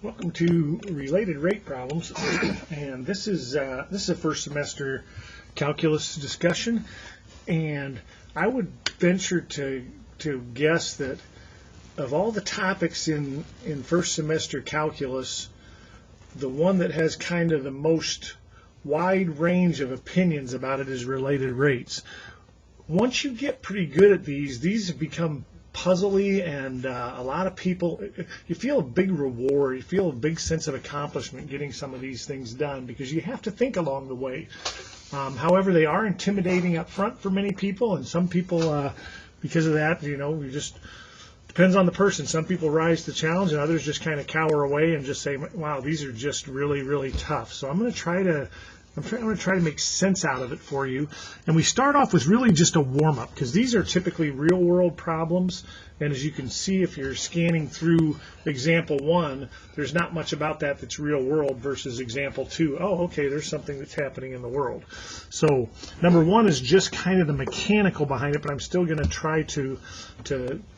Welcome to Related Rate Problems, and this is a first semester calculus discussion, and I would venture to guess that of all the topics in first semester calculus, the one that has kind of the most wide range of opinions about it is related rates. Once you get pretty good at these have become puzzly, and a lot of people, you feel a big reward, you feel a big sense of accomplishment getting some of these things done because you have to think along the way. However, they are intimidating up front for many people, and some people, because of that, you just depends on the person. Some people rise to the challenge, and others just kind of cower away and just say, wow, these are just really, really tough. So I'm going to try to make sense out of it for you. And we start off with really just a warm-up because these are typically real-world problems. And as you can see, if you're scanning through example 1, there's not much about that that's real-world versus example 2. Oh, okay, there's something that's happening in the world. So number 1 is just kind of the mechanical behind it, but I'm still going to try to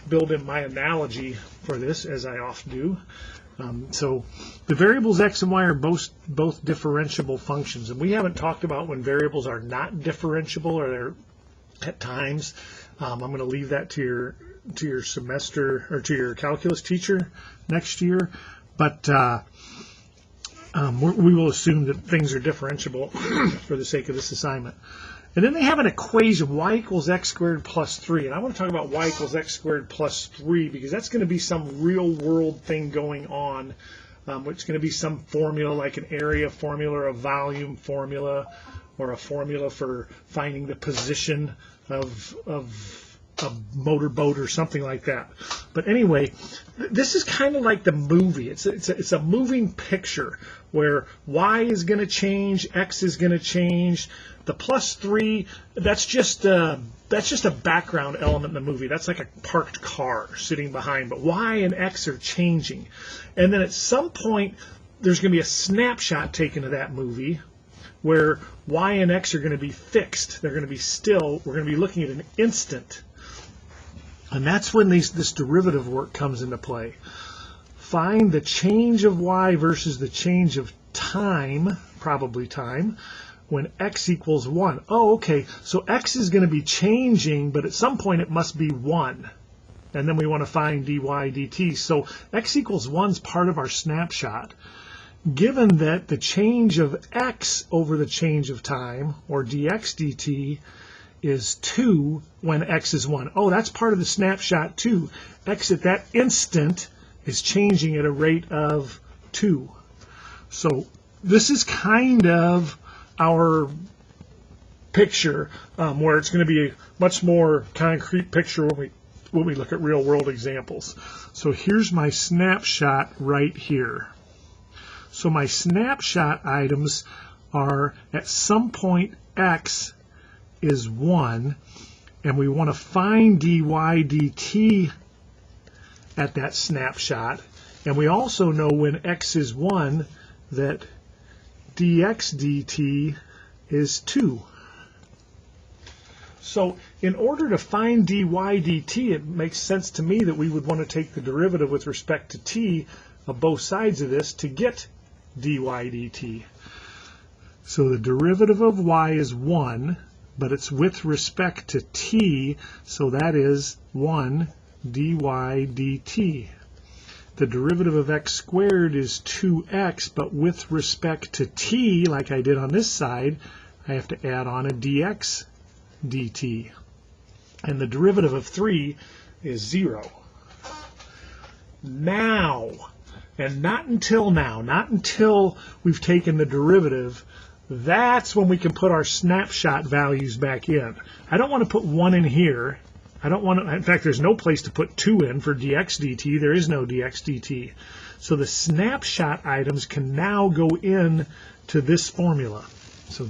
build in my analogy for this, as I often do. So the variables x and y are both differentiable functions, and we haven't talked about when variables are not differentiable or they're at times. I'm going to leave that to your semester or to your calculus teacher next year, but we will assume that things are differentiable for the sake of this assignment. And then they have an equation, y equals x squared plus 3. And I want to talk about y equals x squared plus 3 because that's going to be some real world thing going on. It's going to be some formula like an area formula or a volume formula or a formula for finding the position of a motorboat or something like that. But anyway, this is kind of like the movie. It's a moving picture where y is going to change, x is going to change. The plus 3, that's just a background element in the movie. That's like a parked car sitting behind. But y and x are changing. And then at some point, there's going to be a snapshot taken of that movie where y and x are going to be fixed. They're going to be still. We're going to be looking at an instant. And that's when this derivative work comes into play. Find the change of y versus the change of time, probably time, when x equals 1. Oh, okay, so x is going to be changing, but at some point it must be 1. And then we want to find dy dt. So x equals 1 is part of our snapshot. Given that the change of x over the change of time, or dx dt, is 2 when x is 1. Oh, that's part of the snapshot too. X at that instant is changing at a rate of 2. So this is kind of our picture where it's going to be a much more concrete picture when we look at real world examples. So here's my snapshot right here. So my snapshot items are at some point x is 1, and we want to find dy dt at that snapshot, and we also know when x is 1 that dx dt is 2. So in order to find dy dt, it makes sense to me that we would want to take the derivative with respect to t of both sides of this to get dy dt. So the derivative of y is 1, but it's with respect to t, so that is 1 dy dt. The derivative of x squared is 2x, but with respect to t, like I did on this side, I have to add on a dx dt. And the derivative of 3 is 0. Now, and not until now, not until we've taken the derivative, that's when we can put our snapshot values back in. I don't want to put 1 in here. I don't want to, in fact, there's no place to put 2 in for dx dt. There is no dx dt. So the snapshot items can now go in to this formula. So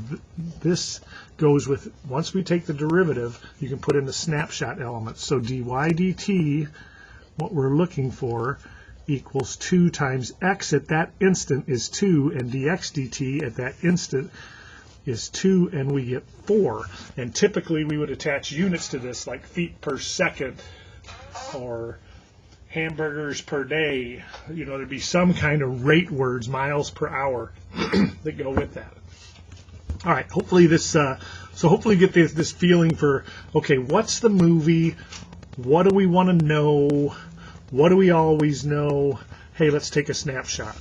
this goes with, once we take the derivative, you can put in the snapshot elements. So dy dt, what we're looking for, equals 2 times x at that instant is 2, and dx dt at that instant is 2, and we get 4. And typically we would attach units to this, like feet per second or hamburgers per day. You know, there'd be some kind of rate words, miles per hour, that go with that. All right, hopefully this, so hopefully you get this feeling for, okay, what's the movie? What do we want to know? What do we always know? Hey, let's take a snapshot.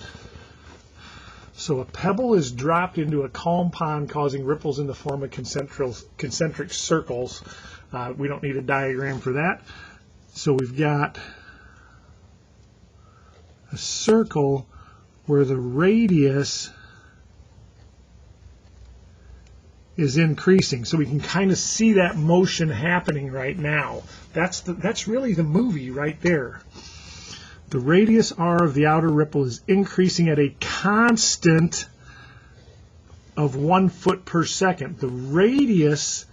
So a pebble is dropped into a calm pond, causing ripples in the form of concentric circles. We don't need a diagram for that. So we've got a circle where the radius is increasing. So we can kind of see that motion happening right now. That's really the movie right there. The radius r of the outer ripple is increasing at a constant of 1 foot per second. The radius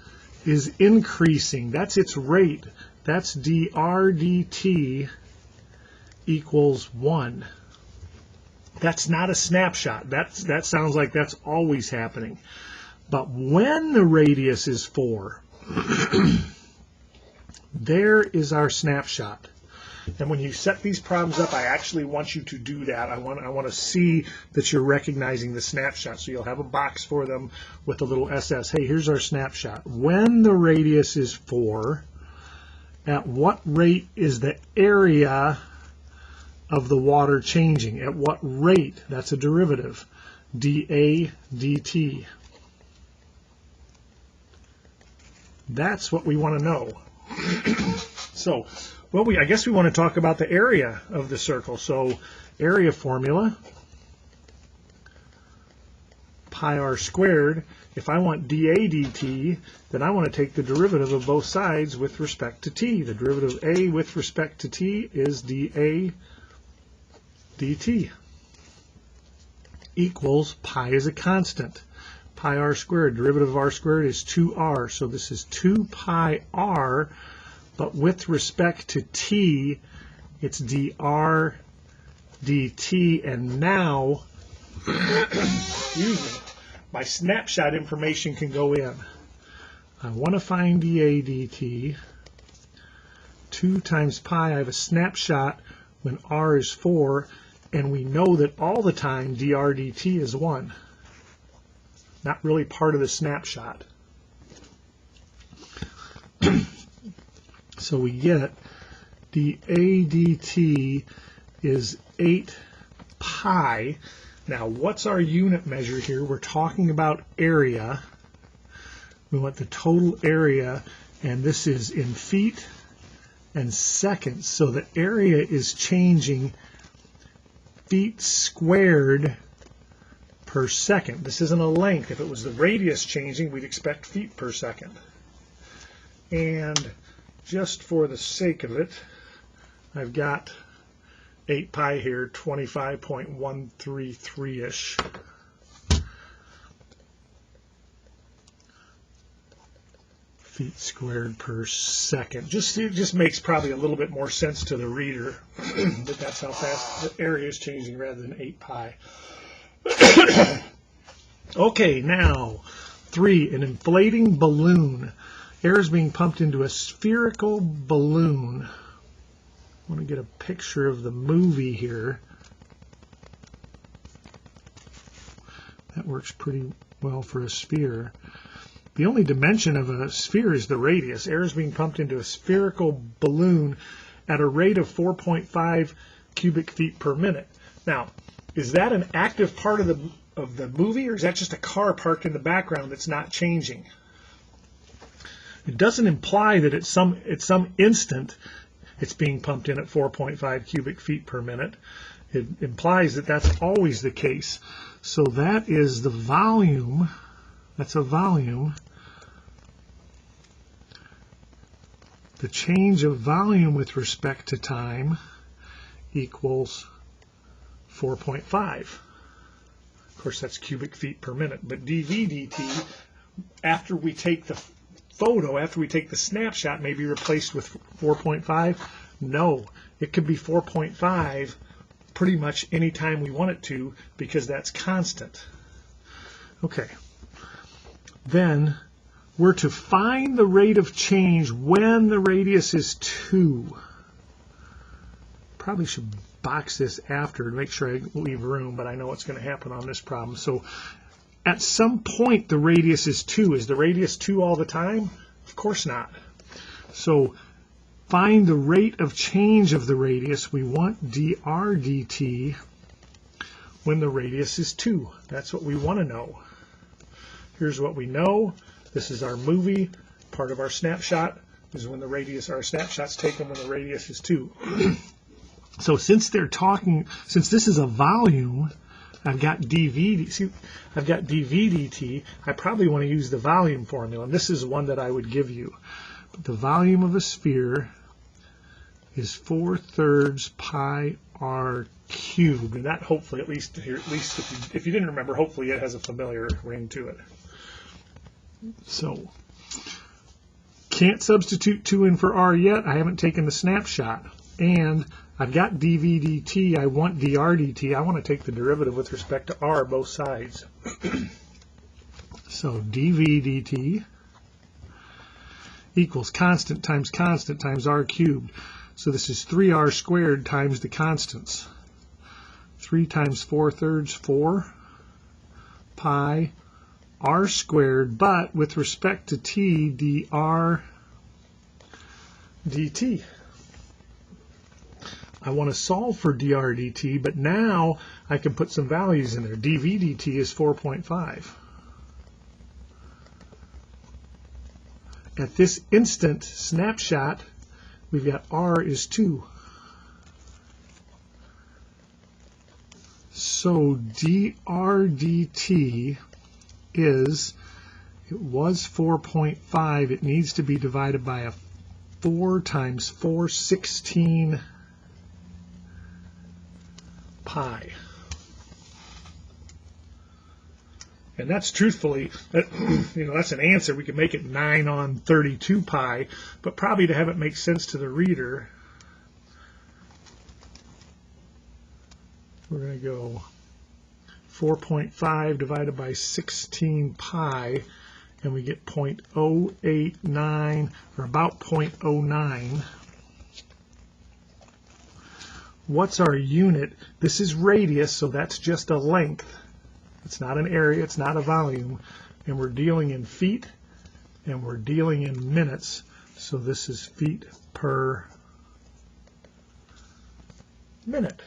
is increasing. That's its rate. That's dr dt equals 1. That's not a snapshot. That sounds like that's always happening. But when the radius is 4, there is our snapshot. And when you set these problems up, I actually want you to do that. I want to see that you're recognizing the snapshot. So you'll have a box for them with a little SS. Hey, here's our snapshot. When the radius is 4, at what rate is the area of the water changing? At what rate? That's a derivative. dA dt. That's what we want to know. So, well, I guess we want to talk about the area of the circle. So, area formula, pi r squared. If I want dA dt, then I want to take the derivative of both sides with respect to t. The derivative of a with respect to t is dA dt equals pi is a constant. Pi r squared, derivative of r squared is 2r. So this is 2 pi r, but with respect to t, it's dr dt. And now, excuse me, my snapshot information can go in. I want to find dA dt. 2 times pi, I have a snapshot when r is 4, and we know that all the time dr dt is 1. Not really part of the snapshot. So we get dA dt is 8 pi. Now, what's our unit measure here? We're talking about area. We want the total area, and this is in feet and seconds. So the area is changing feet squared per second. This isn't a length. If it was the radius changing, we'd expect feet per second. And just for the sake of it, I've got 8 pi here, 25.133-ish. Feet squared per second. It just makes probably a little bit more sense to the reader that that's how fast the area is changing rather than 8 pi. Okay, now 3, an inflating balloon. Air is being pumped into a spherical balloon. I want to get a picture of the movie here. That works pretty well for a sphere. The only dimension of a sphere is the radius. Air is being pumped into a spherical balloon at a rate of 4.5 cubic feet per minute. Now, is that an active part of the movie, or is that just a car parked in the background that's not changing? It doesn't imply that at some instant it's being pumped in at 4.5 cubic feet per minute. It implies that that's always the case. So that is the volume. That's a volume. The change of volume with respect to time equals 4.5. Of course, that's cubic feet per minute. But dV dt, after we take the photo, after we take the snapshot, may be replaced with 4.5. No, it could be 4.5 pretty much any time we want it to, because that's constant. Okay. Then we're to find the rate of change when the radius is 2. Probably should box this after to make sure I leave room, but I know what's going to happen on this problem. So at some point the radius is 2. Is the radius 2 all the time? Of course not. So find the rate of change of the radius. We want dr dt when the radius is 2. That's what we want to know. Here's what we know. This is our movie. Part of our snapshot is when the radius, our snapshot's taken when the radius is 2. So since this is a volume, I've got dV, see, I've got dV dt. I probably want to use the volume formula, and this is one that I would give you. But the volume of a sphere is 4/3 pi r cubed, and that hopefully, at least if you didn't remember, hopefully it has a familiar ring to it. So can't substitute 2 in for r yet. I haven't taken the snapshot, and I've got dV dt. I want dr dt. I want to take the derivative with respect to r, both sides. So dV dt equals constant times r cubed. So this is 3r squared times the constants. 3 times 4/3, 4 pi r squared, but with respect to t, dr dt. I want to solve for dr dt, but now I can put some values in there. dV dt is 4.5. At this instant snapshot, we've got r is 2. So dr dt is, it was 4.5. It needs to be divided by a 4 times 4/16 pi. And that's truthfully, that's an answer. We could make it 9/32 pi, but probably to have it make sense to the reader, we're going to go 4.5 divided by 16 pi, and we get 0.089, or about 0.09. What's our unit? This is radius, so that's just a length. It's not an area, it's not a volume. And we're dealing in feet, and we're dealing in minutes. So this is feet per minute.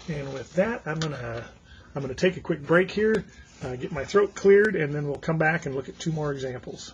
And with that, I'm gonna take a quick break here, get my throat cleared, and then we'll come back and look at 2 more examples.